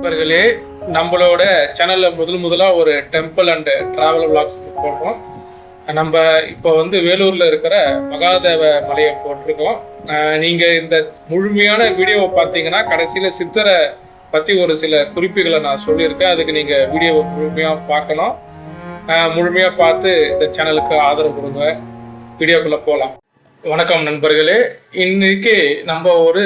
நண்பர்களே, நம்மளோட சேனல்ல முதலா ஒரு டெம்பிள் அண்ட் டிராவல் விளாக்ஸ் போடுறோம். நம்ம இப்போ வேலூர்ல இருக்கிற மகாதேவ மலையை போட்டிருக்கோம். நீங்க இந்த முழுமையான வீடியோவை பார்த்தீங்கன்னா கடைசியில சித்தரை பத்தி ஒரு சில குறிப்புகளை நான் சொல்லியிருக்கேன். அதுக்கு நீங்க வீடியோவை முழுமையா பார்க்கணும். முழுமையா பார்த்து இந்த சேனலுக்கு ஆதரவு கொடுங்க. வீடியோக்குள்ள போகலாம். வணக்கம் நண்பர்களே, இன்னைக்கு நம்ம ஒரு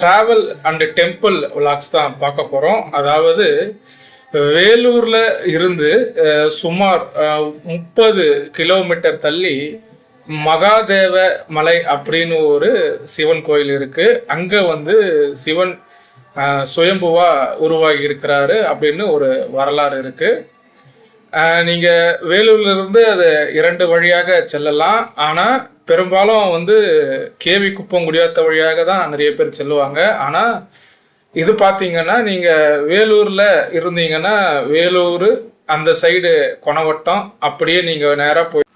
டிராவல் அண்ட் டெம்பிள் விளாக்ஸ் தான் பார்க்க போகிறோம். அதாவது வேலூர்ல இருந்து சுமார் 30 கிலோமீட்டர் தள்ளி மகாதேவ மலை அப்படின்னு ஒரு சிவன் கோயில் இருக்கு. அங்க சிவன் சுயம்புவா உருவாகி இருக்கிறாரு அப்படின்னு ஒரு வரலாறு இருக்கு. நீங்க வேலூர்ல இருந்து அது 2 வழியாக செல்லலாம். ஆனா பெரும்பாலும் கேவி குப்பம் குடியாத்த வழியாக தான் நிறைய பேர் செல்லுவாங்க. ஆனா இது பார்த்தீங்கன்னா நீங்க வேலூர்ல இருந்தீங்கன்னா வேலூர் அந்த சைடு கொணவட்டம் அப்படியே நீங்க நேராக போய்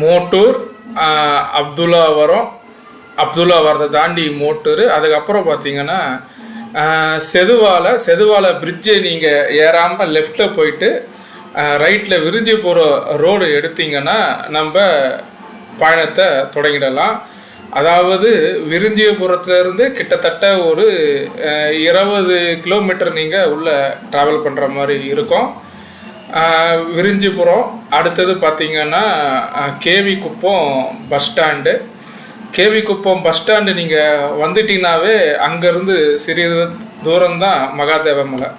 மோட்டூர் அப்துல்லா வரதை தாண்டி மோட்டூர், அதுக்கப்புறம் பார்த்தீங்கன்னா செதுவாலை பிரிட்ஜை நீங்கள் ஏறாமல் லெஃப்டில் போயிட்டு ரைட்டில் விரிஞ்சிபுரம் ரோடு எடுத்தீங்கன்னா நம்ம பயணத்தை தொடங்கிடலாம். அதாவது விரிஞ்சிபுரத்துலேருந்து கிட்டத்தட்ட ஒரு 20 கிலோமீட்டர் நீங்கள் உள்ளே ட்ராவல் பண்ணுற மாதிரி இருக்கும். விரிஞ்சிபுரம் அடுத்தது பார்த்திங்கன்னா கேவி குப்பம் பஸ் ஸ்டாண்டு. கேவி குப்பம் பஸ் ஸ்டாண்டு நீங்கள் வந்துட்டீங்கன்னாவே அங்கேருந்து சிறிது தூரம்தான் மகாதேவ மலை.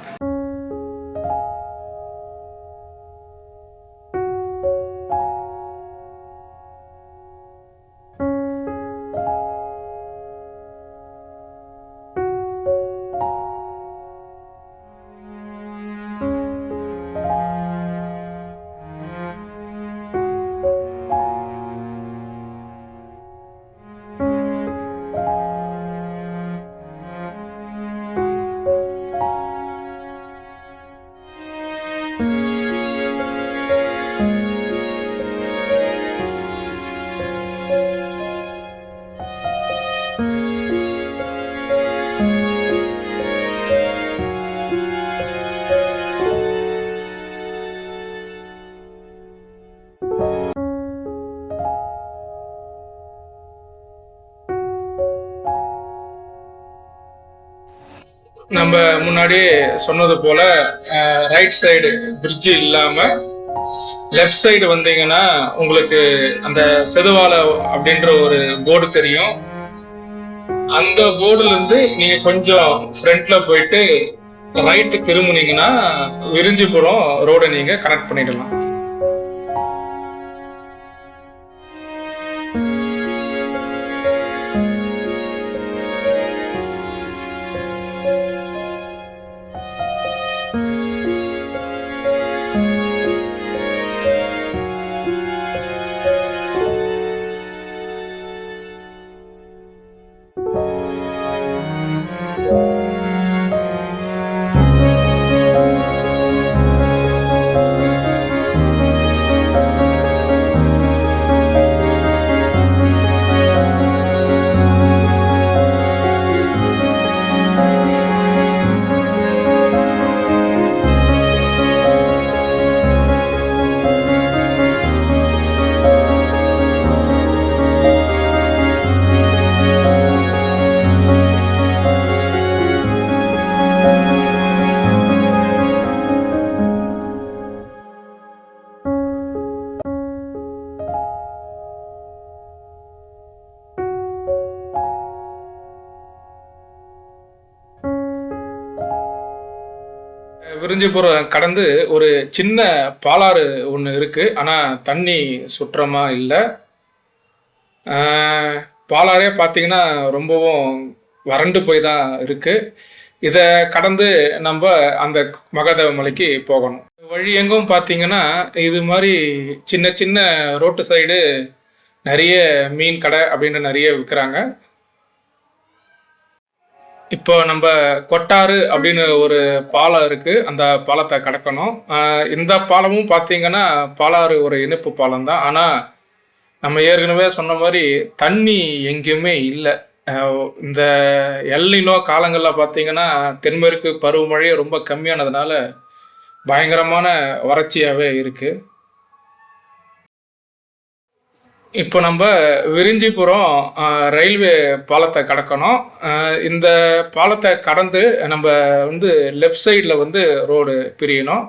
நம்ம முன்னாடியே சொன்னது போல ரைட் சைடு பிரிட்ஜ் இல்லாம லெஃப்ட் சைடு வந்தீங்கன்னா உங்களுக்கு அந்த செதுவாலை அப்படின்ற ஒரு போர்டு தெரியும். அந்த போர்டுல இருந்து நீங்க கொஞ்சம் ஃப்ரண்ட்ல போயிட்டு ரைட்டு திரும்பினீங்கன்னா விரிஞ்சிபுரம் ரோட நீங்க கனெக்ட் பண்ணிடலாம். விரிஞ்சிபுரம் கடந்து ஒரு சின்ன பாலாறு ஒன்று இருக்கு. ஆனால் தண்ணி சுற்றமா இல்லை. பாலாறே பார்த்தீங்கன்னா ரொம்பவும் வறண்டு போய் தான் இருக்கு. இதை கடந்து நம்ம அந்த மகாதேவ மலைக்கு போகணும். வழி எங்கும் பார்த்தீங்கன்னா இது மாதிரி சின்ன சின்ன ரோட்டு சைடு நிறைய மீன் கடை அப்படின்னு நிறைய விற்கிறாங்க. இப்போ நம்ம கொட்டாறு அப்படின்னு ஒரு பாலம் இருக்கு. அந்த பாலத்தை கடக்கணும். இந்த பாலமும் பார்த்தீங்கன்னா பாலாறு ஒரு இனிப்பு பாலம் தான். ஆனால் நம்ம ஏற்கனவே சொன்ன மாதிரி தண்ணி எங்கேயுமே இல்லை. இந்த எல்னினோ காலங்களில் பார்த்தீங்கன்னா தென்மேற்கு பருவமழை ரொம்ப கம்மியானதுனால பயங்கரமான வறட்சியாகவே இருக்கு. இப்போ நம்ம விரிஞ்சிபுரம் ரயில்வே பாலத்தை கடக்கணும். இந்த பாலத்தை கடந்து நம்ம வந்து லெஃப்ட் சைடில் வந்து ரோடு பிரியணும்.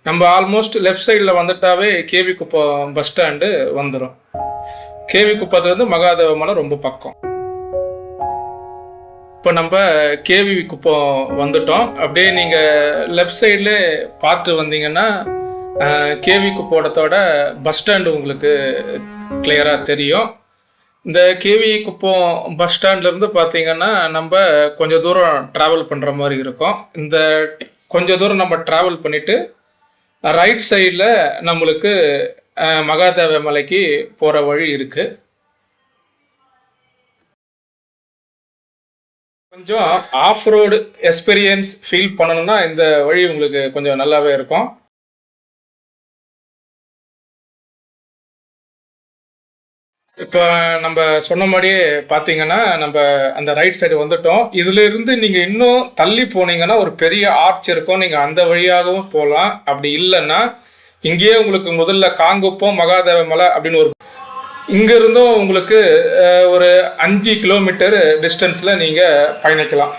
நம்ம ஆல்மோஸ்ட் லெஃப்ட் சைடில் வந்துட்டாவே கேவி குப்பம் பஸ் ஸ்டாண்டு வந்துடும். கேவி குப்பத்துலேருந்து மகாதேவ மலை ரொம்ப பக்கம். இப்போ நம்ம கேவி குப்பம் வந்துட்டோம். அப்படியே நீங்கள் லெஃப்ட் சைட்ல பார்த்து வந்தீங்கன்னா கேவி குப்போடத்தோட பஸ் ஸ்டாண்டு உங்களுக்கு கிளியராக தெரியும். இந்த கேவி குப்பம் பஸ் ஸ்டாண்ட்லேருந்து பார்த்தீங்கன்னா நம்ம கொஞ்சம் தூரம் ட்ராவல் பண்ணுற மாதிரி இருக்கும். இந்த கொஞ்சம் தூரம் நம்ம ட்ராவல் பண்ணிவிட்டு ரைட் சைடில் நம்மளுக்கு மகாதேவ மலைக்கு போகிற வழி இருக்குது. கொஞ்சம் ஆஃப் ரோடு எக்ஸ்பீரியன்ஸ் ஃபீல் பண்ணணும்னா இந்த வழி உங்களுக்கு கொஞ்சம் நல்லாவே இருக்கும். இப்போ நம்ம சொன்ன மாதிரியே பார்த்தீங்கன்னா நம்ம அந்த ரைட் சைடு வந்துட்டோம். இதுல இருந்து நீங்க இன்னும் தள்ளி போனீங்கன்னா ஒரு பெரிய ஆர்ச் இருக்கும். நீங்க அந்த வழியாகவும் போகலாம். அப்படி இல்லைன்னா இங்கேயே உங்களுக்கு முதல்ல காங்குப்பம் மகாதேவ மலை அப்படின்னு ஒரு இங்க இருந்தும் உங்களுக்கு ஒரு 5 கிலோமீட்டர் டிஸ்டன்ஸ்ல நீங்க பயணிக்கலாம்.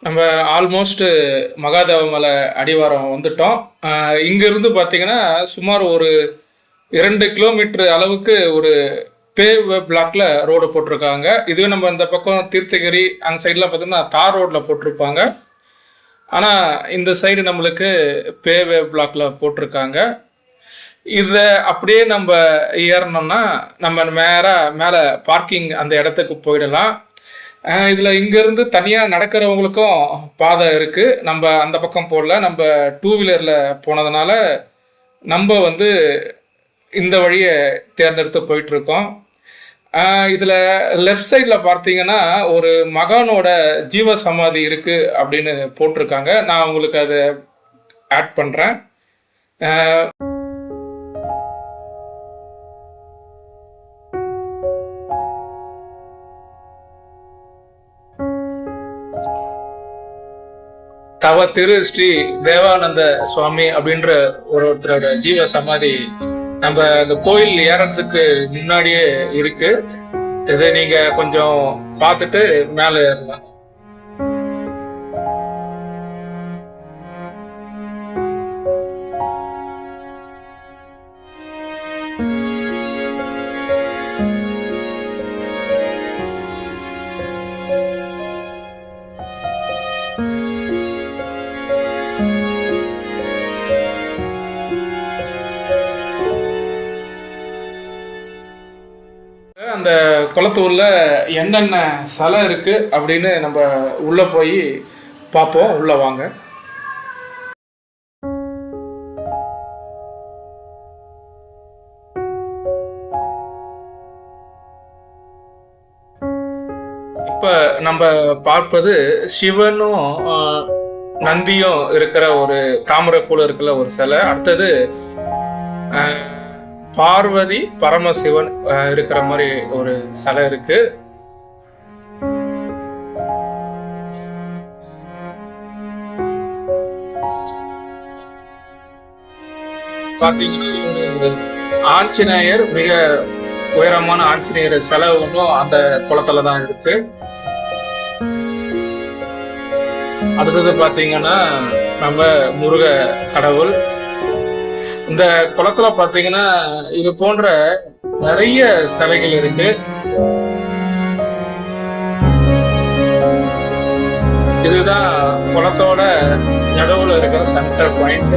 நம்ம ஆல்மோஸ்ட் மகாதேவ மலை அடிவாரம் வந்துட்டோம். இங்கிருந்து பார்த்தீங்கன்னா சுமார் ஒரு 2 கிலோமீட்டர் அளவுக்கு ஒரு பேவ் பிளாக்ல ரோடு போட்டிருக்காங்க. இதுவே நம்ம இந்த பக்கம் தீர்த்தகிரி அந்த சைட்லாம் பார்த்தீங்கன்னா தார் ரோட்ல போட்டிருப்பாங்க. ஆனால் இந்த சைடு நம்மளுக்கு பேவ் பிளாக்ல போட்டிருக்காங்க. இதை அப்படியே நம்ம ஏறணும்னா நம்ம மேலே பார்க்கிங் அந்த இடத்துக்கு போயிடலாம். இதில் இங்கேருந்து தனியாக நடக்கிறவங்களுக்கும் பாதை இருக்குது. நம்ம அந்த பக்கம் போடல, நம்ம 2 வீலரில் போனதுனால நம்ம வந்து இந்த வழியை தேர்ந்தெடுத்து போயிட்டுருக்கோம். இதில் லெஃப்ட் சைடில் பார்த்தீங்கன்னா ஒரு மகானோட ஜீவ சமாதி இருக்குது அப்படின்னு போட்டிருக்காங்க. நான் உங்களுக்கு அதை ஆட் பண்ணுறேன். தவ திரு ஸ்ரீ தேவானந்த சுவாமி அப்படின்ற ஒருத்தரோட ஜீவ சமாதி நம்ம இந்த கோயில் ஏறத்துக்கு முன்னாடியே இருக்கு. இதை நீங்க கொஞ்சம் பார்த்துட்டு மேல ஏறலாம். அந்த குளத்தூர்ல என்னென்ன சிலை இருக்கு அப்படின்னு நம்ம உள்ள போய் பார்ப்போம். உள்ள வாங்க. இப்ப நம்ம பார்ப்பது சிவனும் நந்தியும் இருக்கிற ஒரு தாமரை பூல இருக்கிற ஒரு சிலை. அடுத்தது பார்வதி பரமசிவன் இருக்கிற மாதிரி ஒரு சிலை இருக்கு. பாத்தீங்கன்னா ஒரு ஆஞ்சநேயர், மிக உயரமான ஆஞ்சநேயர் சிலை ஒன்றும் அந்த குளத்துல தான் இருக்கு. அடுத்தது பாத்தீங்கன்னா நம்ம முருக கடவுள். இந்த குளத்துல பாத்தீங்கன்னா இது போன்ற நிறைய சிலைகள் இருக்கு. இதுதான் குளத்தோட நடுவில் இருக்கிற சென்டர் பாயிண்ட்.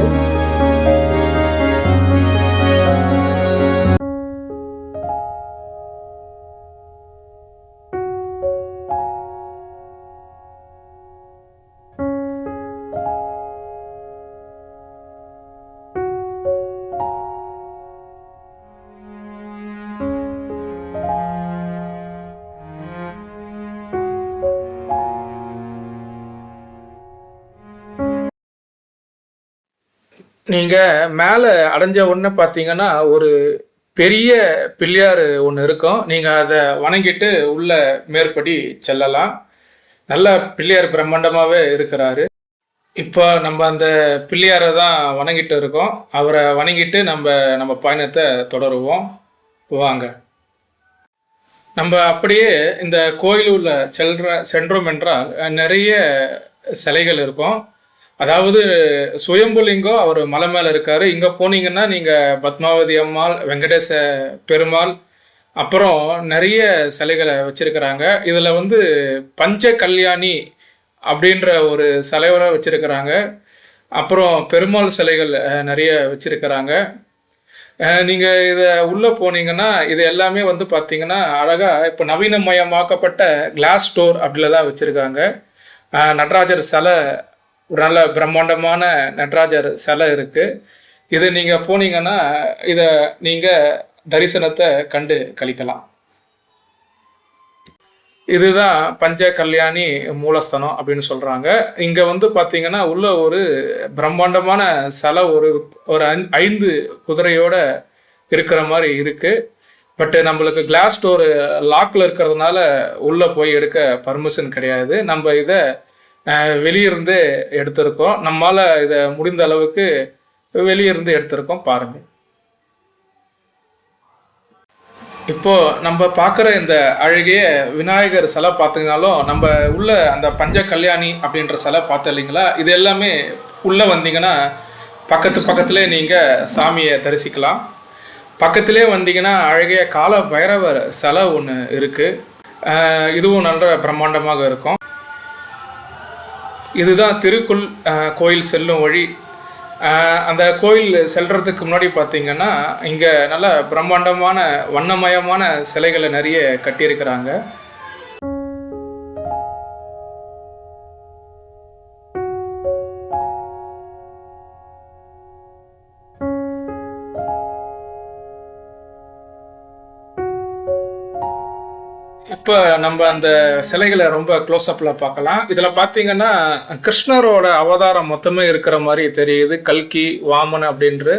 நீங்கள் மேலே அடைஞ்ச உடனே பார்த்தீங்கன்னா ஒரு பெரிய பிள்ளையார் ஒன்று இருக்கும். நீங்கள் அதை வணங்கிட்டு உள்ள மேற்படி செல்லலாம். நல்ல பிள்ளையார் பிரம்மாண்டமாகவே இருக்கிறாரு. இப்போ நம்ம அந்த பிள்ளையாரை தான் வணங்கிட்டு இருக்கோம். அவரை வணங்கிட்டு நம்ம பயணத்தை தொடருவோம். வாங்க. நம்ம அப்படியே இந்த கோயில் உள்ள சென்றோம் என்றால் நிறைய சிலைகள் இருக்கும். அதாவது சுயம்புலிங்கம் அவர் மலை மேலே இருக்காரு. இங்கே போனீங்கன்னா நீங்கள் பத்மாவதி அம்மாள், வெங்கடேச பெருமாள், அப்புறம் நிறைய சிலைகளை வச்சிருக்கிறாங்க. இதில் வந்து பஞ்ச கல்யாணி அப்படின்ற ஒரு சிலைவரை வச்சிருக்கிறாங்க. அப்புறம் பெருமாள் சிலைகள் நிறைய வச்சிருக்கிறாங்க. நீங்கள் இதை உள்ளே போனீங்கன்னா இது எல்லாமே வந்து பார்த்தீங்கன்னா அழகாக இப்போ நவீனமயமாக்கப்பட்ட கிளாஸ் டோர் அப்படில தான் வச்சுருக்காங்க. நடராஜர் சிலை, ஒரு நல்ல பிரம்மாண்டமான நடராஜர் சிலை இருக்குது. இது நீங்கள் போனீங்கன்னா இதை நீங்கள் தரிசனத்தை கண்டு கழிக்கலாம். இதுதான் பஞ்ச கல்யாணி மூலஸ்தானம் அப்படின்னு சொல்கிறாங்க. இங்கே வந்து பார்த்தீங்கன்னா உள்ள ஒரு பிரம்மாண்டமான சிலை ஒரு 5 குதிரையோட இருக்கிற மாதிரி இருக்குது. பட்டு நம்மளுக்கு கிளாஸ் டோர் லாக்கில் இருக்கிறதுனால உள்ளே போய் எடுக்க பர்மிஷன் கிடையாது. நம்ம இதை வெளியிருந்து எடுத்திருக்கோம். நம்மால் இதை முடிந்த அளவுக்கு வெளியிருந்து எடுத்திருக்கோம். பாருங்கள். இப்போ நம்ம பார்க்குற இந்த அழகிய விநாயகர் சிலை பார்த்தீங்கன்னாலும் நம்ம உள்ள அந்த பஞ்ச கல்யாணி அப்படின்ற சிலை பார்த்தோம் இல்லைங்களா, இது எல்லாமே உள்ளே வந்தீங்கன்னா பக்கத்துலேயே நீங்கள் சாமியை தரிசிக்கலாம். பக்கத்திலே வந்தீங்கன்னா அழகிய கால பைரவர் சிலை ஒன்று இருக்குது. இதுவும் நல்ல பிரம்மாண்டமாக இருக்கும். இதுதான் திருக்குள் கோயில் செல்லும் வழி. அந்த கோயில் செல்றதுக்கு முன்னாடி பார்த்தீங்கன்னா இங்கே நல்ல பிரம்மாண்டமான வண்ணமயமான சிலைகளை நிறைய கட்டியிருக்கிறாங்க. இப்போ நம்ம அந்த சிலைகளை ரொம்ப க்ளோஸ்அப்பில் பார்க்கலாம். இதில் பார்த்தீங்கன்னா கிருஷ்ணரோட அவதாரம் மொத்தமே இருக்கிற மாதிரி தெரியுது. கல்கி, வாமன் அப்படின்று.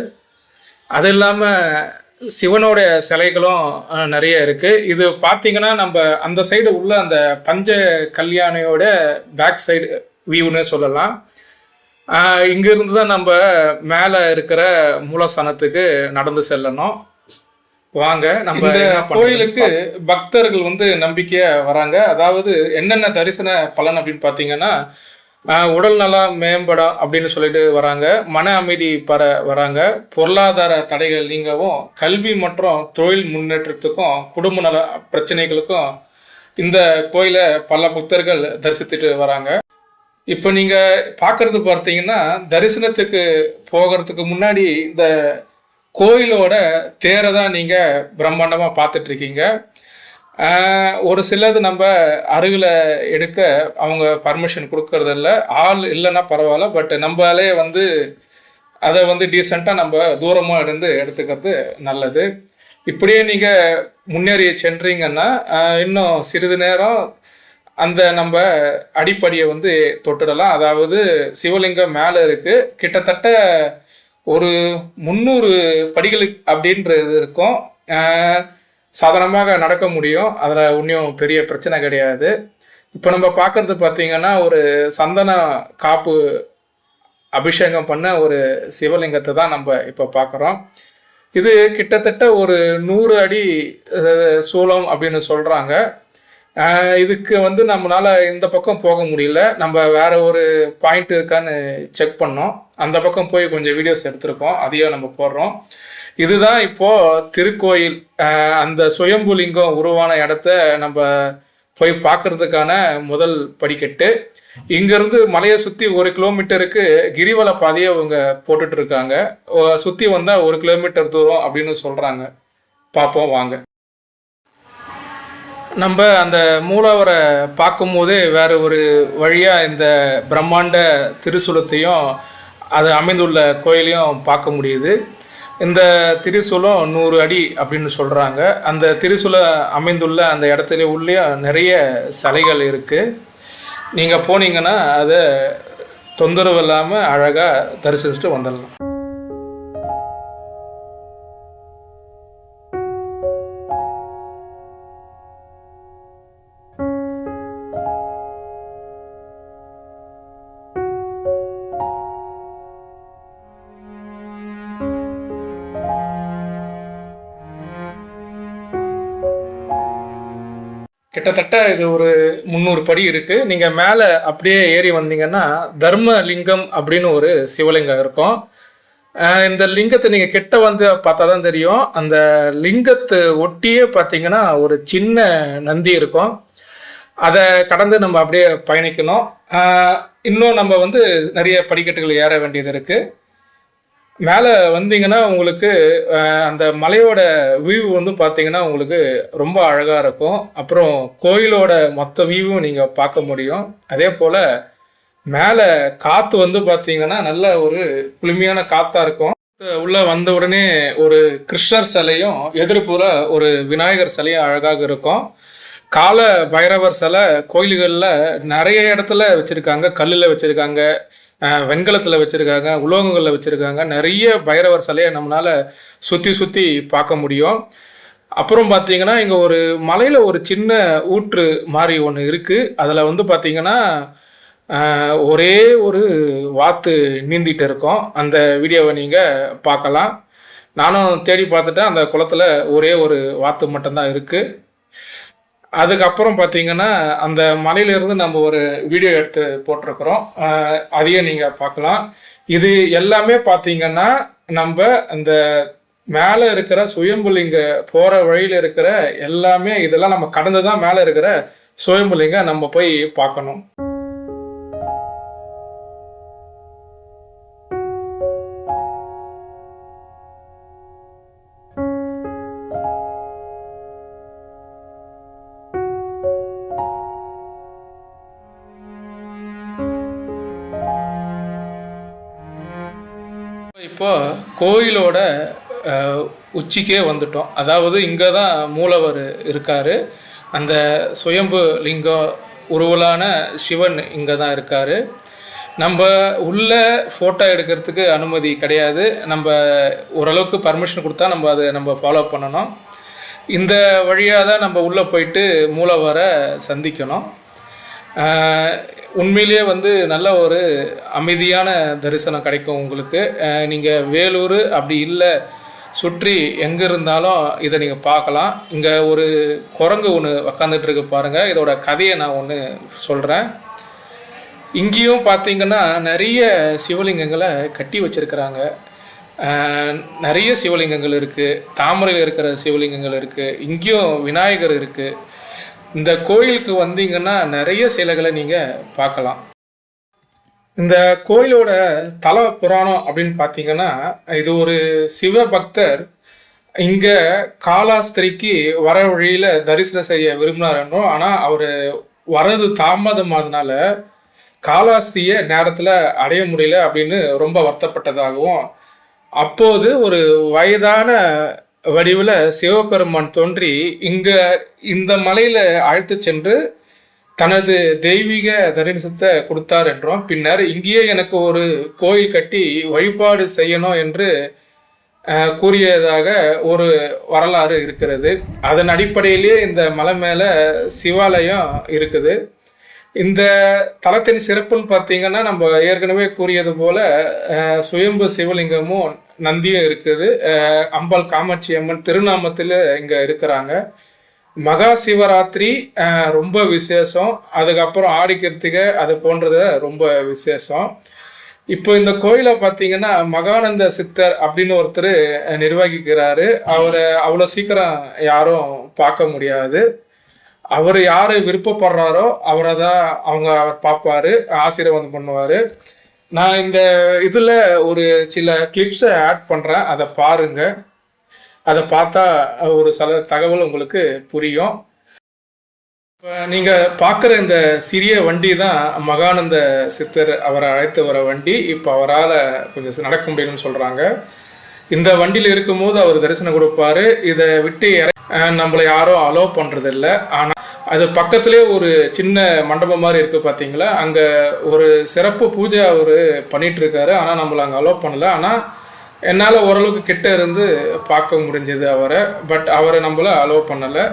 அது இல்லாமல் சிவனுடைய சிலைகளும் நிறைய இருக்குது. இது பார்த்தீங்கன்னா நம்ம அந்த சைடு உள்ள அந்த பஞ்ச கல்யாணியோட பேக் சைடு வியூன்னு சொல்லலாம். இங்கிருந்து தான் நம்ம மேலே இருக்கிற மூலஸ்தானத்துக்கு நடந்து செல்லணும். வாங்க. நம்ம கோயிலுக்கு பக்தர்கள் வந்து நம்பிக்கையா வராங்க. அதாவது என்னென்ன தரிசன பலன் அப்படின்னு பார்த்தீங்கன்னா உடல் நலம் மேம்படும் அப்படின்னு சொல்லிட்டு வராங்க. மன அமைதி பெற வராங்க. பொருளாதார தடைகள் நீங்கவும், கல்வி மற்றும் தொழில் முன்னேற்றத்துக்கும், குடும்ப நல பிரச்சனைகளுக்கும் இந்த கோயிலை பல பக்தர்கள் தரிசித்துட்டு வராங்க. இப்போ நீங்கள் பார்க்கறது பார்த்தீங்கன்னா தரிசனத்துக்கு போகிறதுக்கு முன்னாடி இந்த கோயிலோட தேரை தான் நீங்கள் பிரம்மாண்டமாக பார்த்துட்ருக்கீங்க. ஒரு சிலது நம்ம அருகில் எடுக்க அவங்க பர்மிஷன் கொடுக்கறதில்ல. ஆள் இல்லைன்னா பரவாயில்ல, பட் நம்மளே வந்து அதை வந்து டீசெண்டாக நம்ம தூரமாக இருந்து எடுத்துக்கிறது நல்லது. இப்படியே நீங்கள் முன்னேறி சென்றீங்கன்னா இன்னும் சிறிது நேரம் அந்த நம்ம அடிப்படையை வந்து தொட்டுடலாம். அதாவது சிவலிங்கம் மேலே இருக்குது. கிட்டத்தட்ட ஒரு 300 படிகள் அப்படின்றது இருக்கும். சாதாரணமாக நடக்க முடியும். அதில் இன்னும் பெரிய பிரச்சனை கிடையாது. இப்போ நம்ம பார்க்குறது பார்த்திங்கன்னா ஒரு சந்தன காப்பு அபிஷேகம் பண்ண ஒரு சிவலிங்கத்தை தான் நம்ம இப்போ பார்க்குறோம். இது கிட்டத்தட்ட ஒரு 100 அடி சூலம் அப்படின்னு சொல்கிறாங்க. இதுக்கு வந்து நம்மளால் இந்த பக்கம் போக முடியல. நம்ம வேற ஒரு பாயிண்ட் இருக்கான்னு செக் பண்ணோம். அந்த பக்கம் போய் கொஞ்சம் வீடியோஸ் எடுத்திருக்கோம், அதையும் நம்ம போடுறோம். இதுதான் இப்போது திருக்கோயில். அந்த சுயம்புலிங்கம் உருவான இடத்த நம்ம போய் பார்க்கறதுக்கான முதல் படிக்கட்டு. இங்கேருந்து மலையை சுற்றி 1 கிலோமீட்டருக்கு கிரிவல பாதையை அவங்க போட்டுட்டு இருக்காங்க. சுற்றி வந்தால் 1 கிலோமீட்டர் தூரம் அப்படின்னு சொல்கிறாங்க. பார்ப்போம் வாங்க. நம்ம அந்த மூலவரை பார்க்கும்போதே வேறு ஒரு வழியாக இந்த பிரம்மாண்ட திருசூலத்தையும் அது அமைந்துள்ள கோயிலையும் பார்க்க முடியுது. இந்த திரிசூலம் 100 அடி அப்படின்னு சொல்கிறாங்க. அந்த திரிசூலம் அமைந்துள்ள அந்த இடத்துல உள்ளே நிறைய சிலைகள் இருக்குது. நீங்கள் போனீங்கன்னா அதை தொந்தரவு இல்லாமல் அழகாக தரிசிச்சுட்டு வந்துடலாம். கிட்டத்தட்ட இது ஒரு 300 படி இருக்கு. நீங்க மேல அப்படியே ஏறி வந்தீங்கன்னா தர்ம லிங்கம் அப்படின்னு ஒரு சிவலிங்கம் இருக்கும். இந்த லிங்கத்தை நீங்க கிட்ட வந்து பார்த்தாதான் தெரியும். அந்த லிங்கத்தை ஒட்டியே பார்த்தீங்கன்னா ஒரு சின்ன நந்தி இருக்கும். அதை கடந்து நம்ம அப்படியே பயணிக்கணும். இன்னும் நம்ம வந்து நிறைய படிக்கட்டுகள் ஏற வேண்டியது இருக்கு. மேலே வந்தீங்கன்னா உங்களுக்கு அந்த மலையோட வியூ வந்து பார்த்தீங்கன்னா உங்களுக்கு ரொம்ப அழகாக இருக்கும். அப்புறம் கோயிலோட மொத்த வியூவும் நீங்கள் பார்க்க முடியும். அதே போல் மேலே காற்று வந்து பார்த்தீங்கன்னா நல்ல ஒரு குளுமையான காற்றா இருக்கும். உள்ளே வந்த உடனே ஒரு கிருஷ்ணர் சிலையும் எதிர்ப்புற ஒரு விநாயகர் சிலையும் அழகாக இருக்கும். கால பைரவர் சிலை கோயில்களில் நிறைய இடத்துல வச்சுருக்காங்க. கல்லில் வச்சுருக்காங்க, வெண்கலத்தில் வச்சுருக்காங்க, உலோகங்களில் வச்சுருக்காங்க. நிறைய பைரவர் சிலையை நம்மளால் சுற்றி சுற்றி பார்க்க முடியும். அப்புறம் பார்த்தீங்கன்னா இங்கே ஒரு மலையில் ஒரு சின்ன ஊற்று மாதிரி ஒன்று இருக்குது. அதில் வந்து பார்த்தீங்கன்னா ஒரே ஒரு வாத்து நீந்திட்டு இருக்கோம். அந்த வீடியோவை நீங்கள் பார்க்கலாம். நானும் தேடி பார்த்துட்டேன். அந்த குளத்தில் ஒரே ஒரு வாத்து மட்டும்தான் இருக்குது. அதுக்கப்புறம் பார்த்தீங்கன்னா அந்த மலையிலிருந்து நம்ம ஒரு வீடியோ எடுத்து போட்டிருக்கிறோம். அதையும் நீங்கள் பார்க்கலாம். இது எல்லாமே பார்த்தீங்கன்னா நம்ம அந்த மேலே இருக்கிற சுயம்புலிங்க போகிற வழியில் இருக்கிற எல்லாமே இதெல்லாம் நம்ம கடந்து தான் மேலே இருக்கிற சுயம்புலிங்க நம்ம போய் பார்க்கணும். இப்போ கோயிலோட உச்சிக்கே வந்துட்டோம். அதாவது இங்கே தான் மூலவர் இருக்கார். அந்த சுயம்பு லிங்கம் உருவலான சிவன் இங்கே தான் இருக்கார். நம்ம உள்ள ஃபோட்டோ எடுக்கிறதுக்கு அனுமதி கிடையாது. நம்ம ஓரளவுக்கு பர்மிஷன் கொடுத்தா நம்ம அதை நம்ம ஃபாலோ பண்ணணும். இந்த வழியாக தான் நம்ம உள்ளே போயிட்டு மூலவரை சந்திக்கணும். உண்மையிலேயே வந்து நல்ல ஒரு அமைதியான தரிசனம் கிடைக்கும் உங்களுக்கு. நீங்கள் வேலூர் அப்படி இல்லை சுற்றி எங்கே இருந்தாலும் இதை நீங்கள் பார்க்கலாம். இங்கே ஒரு குரங்கு ஒன்று உக்காந்துட்டு இருக்கு பாருங்கள். இதோட கதையை நான் ஒன்று சொல்கிறேன். இங்கேயும் பார்த்தீங்கன்னா நிறைய சிவலிங்கங்களை கட்டி வச்சிருக்கிறாங்க. நிறைய சிவலிங்கங்கள் இருக்குது. தாமரையில் இருக்கிற சிவலிங்கங்கள் இருக்குது. இங்கேயும் விநாயகர் இருக்குது. இந்த கோயிலுக்கு வந்தீங்கன்னா நிறைய சிலைகளை நீங்கள் பார்க்கலாம். இந்த கோயிலோட தல புராணம் அப்படின்னு பார்த்தீங்கன்னா இது ஒரு சிவபக்தர் இங்கே காலாஸ்திரிக்கு வர வழியில் தரிசனம் செய்ய விரும்பினார் என்றும், ஆனால் அவர் வரது தாமதமானதுனால காலாஸ்திரியை நேரத்தில் அடைய முடியல அப்படின்னு ரொம்ப வருத்தப்பட்டதாகவும், அப்போது ஒரு வயதான வடிவில் சிவபெருமான் தோன்றி இந்த மலையில அழைத்து சென்று தனது தெய்வீக தரிசனத்தை கொடுத்தார் என்றும், பின்னர் இங்கேயே எனக்கு ஒரு கோயில் கட்டி வழிபாடு செய்யணும் என்று கூறியதாக ஒரு வரலாறு இருக்கிறது. அதன் அடிப்படையிலேயே இந்த மலை மேல சிவாலயம் இருக்குது. இந்த தலத்தின் சிறப்புன்னு பார்த்தீங்கன்னா நம்ம ஏற்கனவே கூறியது போல சுயம்பு சிவலிங்கமும் நந்தியும் இருக்குது. அம்பாள் காமாட்சி அம்மன் திருநாமத்தில் இங்கே இருக்கிறாங்க. மகா சிவராத்திரி ரொம்ப விசேஷம். அதுக்கப்புறம் ஆடி கிருத்திகை அது போன்றது ரொம்ப விசேஷம். இப்போ இந்த கோயிலை பார்த்தீங்கன்னா மகானந்த சித்தர் அப்படின்னு ஒருத்தர் நிர்வகிக்கிறாரு. அவரை அவ்வளோ சீக்கிரம் யாரும் பார்க்க முடியாது. அவர் யாரு விருப்பப்படுறாரோ அவரை தான் அவர் பார்ப்பாரு, ஆசீர்வாதம் பண்ணுவாரு. நான் இந்த இதுல ஒரு சில கிளிப்ஸை ஆட் பண்றேன், அதை பாருங்க. அதை பார்த்தா ஒரு சில தகவல் உங்களுக்கு புரியும். இப்போ நீங்க பார்க்குற இந்த சிறிய வண்டி தான் மகானந்த சித்தர் அவரை அழைத்து வர வண்டி. இப்போ அவரால் கொஞ்சம் நடக்க முடியும்னு சொல்றாங்க. இந்த வண்டியில் இருக்கும்போது அவர் தரிசனம் கொடுப்பாரு. இதை விட்டு நம்மளை யாரும் அலோவ் பண்றது இல்லை. ஆனால் அது பக்கத்திலே ஒரு சின்ன மண்டபம் மாதிரி இருக்கு பார்த்தீங்களா, அங்கே ஒரு சிறப்பு பூஜை அவர் பண்ணிட்டு இருக்காரு. ஆனால் நம்மளை அங்கே அலோவ் பண்ணல. ஆனால் என்னால் ஓரளவுக்கு கிட்ட இருந்து பார்க்க முடிஞ்சது அவரை. பட் அவரை நம்மள அலோவ் பண்ணலை.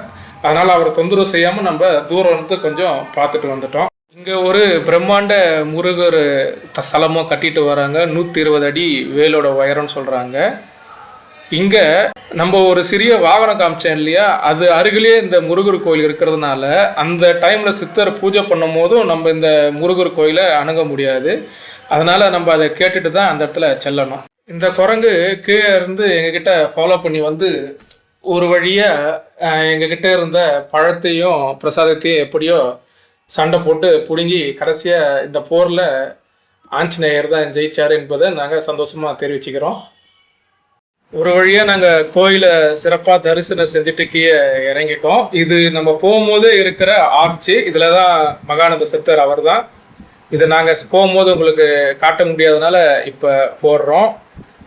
அதனால் அவரை தொந்தரவு செய்யாமல் நம்ம தூரம் வந்து கொஞ்சம் பார்த்துட்டு வந்துட்டோம். இங்கே ஒரு பிரம்மாண்ட முருகர் ஸ்தலமும் கட்டிட்டு வராங்க. 120 அடி வேலோட உயரம்னு சொல்கிறாங்க. இங்கே நம்ம ஒரு சிறிய வாகனம் காமிச்சேன் இல்லையா, அது அருகிலேயே இந்த முருகர் கோயில் இருக்கிறதுனால அந்த டைமில் சித்தர் பூஜை பண்ணும் போதும் நம்ம இந்த முருகர் கோயிலை அணுக முடியாது. அதனால் நம்ம அதை கேட்டுட்டு தான் அந்த இடத்துல செல்லணும். இந்த குரங்கு கீழே இருந்து எங்ககிட்ட ஃபாலோ பண்ணி வந்து ஒரு வழியாக எங்ககிட்ட இருந்த பழத்தையும் பிரசாதத்தையும் எப்படியோ சண்டை போட்டு பிடுங்கி கடைசியாக இந்த போரில் ஆஞ்சநேயர் தான் ஜெயிச்சார் என்பதை நாங்கள் சந்தோஷமாக தெரிவிச்சுக்கிறோம். ஒரு வழியாக நாங்கள் கோயிலை சிறப்பாக தரிசனம் செஞ்சுட்டு கீழே இறங்கிட்டோம். இது நம்ம போகும்போது இருக்கிற ஆர்ச்சி, இதில் தான் மகானந்த சித்தர் அவர் தான். இதை நாங்கள் போகும்போது உங்களுக்கு காட்ட முடியாதனால இப்போ போடுறோம்.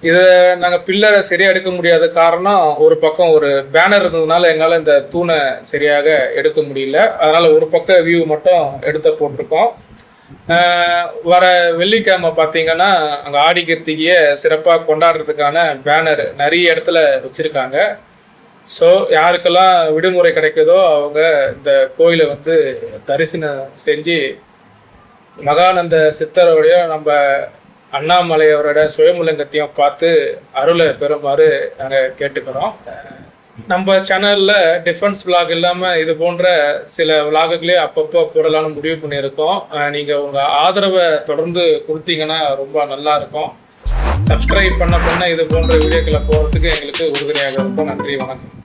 இதை நாங்கள் பில்லரை சரியாக எடுக்க முடியாத காரணம், ஒரு பக்கம் ஒரு பேனர் இருந்ததுனால எங்களால் இந்த தூணை சரியாக எடுக்க முடியல. அதனால் ஒரு பக்கம் வியூ மட்டும் எடுத்து போட்டிருக்கோம். வர வெள்ளிக்கிழமை பார்த்தீங்கன்னா அங்கே ஆடி கிருத்திகையை சிறப்பாக கொண்டாடுறதுக்கான பேனர் நிறைய இடத்துல வச்சுருக்காங்க. ஸோ யாருக்கெல்லாம் விடுமுறை கிடைக்குதோ அவங்க இந்த கோயிலை வந்து தரிசனம் செஞ்சு மகானந்த சித்தரோடைய நம்ம அண்ணாமலையோட சுயமுலிங்கத்தையும் பார்த்து அருளை பெறுமாறு நாங்கள் கேட்டுக்கிறோம். நம்ம சேனலில் டிஃபென்ஸ் விளாக் இல்லாமல் இது போன்ற சில விளாகுகளே அப்பப்போ போடலான்னு முடிவு பண்ணியிருக்கோம். நீங்கள் உங்கள் ஆதரவை தொடர்ந்து கொடுத்தீங்கன்னா ரொம்ப நல்லா இருக்கும். சப்ஸ்கிரைப் பண்ண இது போன்ற வீடியோக்களை போகிறதுக்கு எங்களுக்கு உறுதுணையாக இருக்கும். நன்றி, வணக்கம்.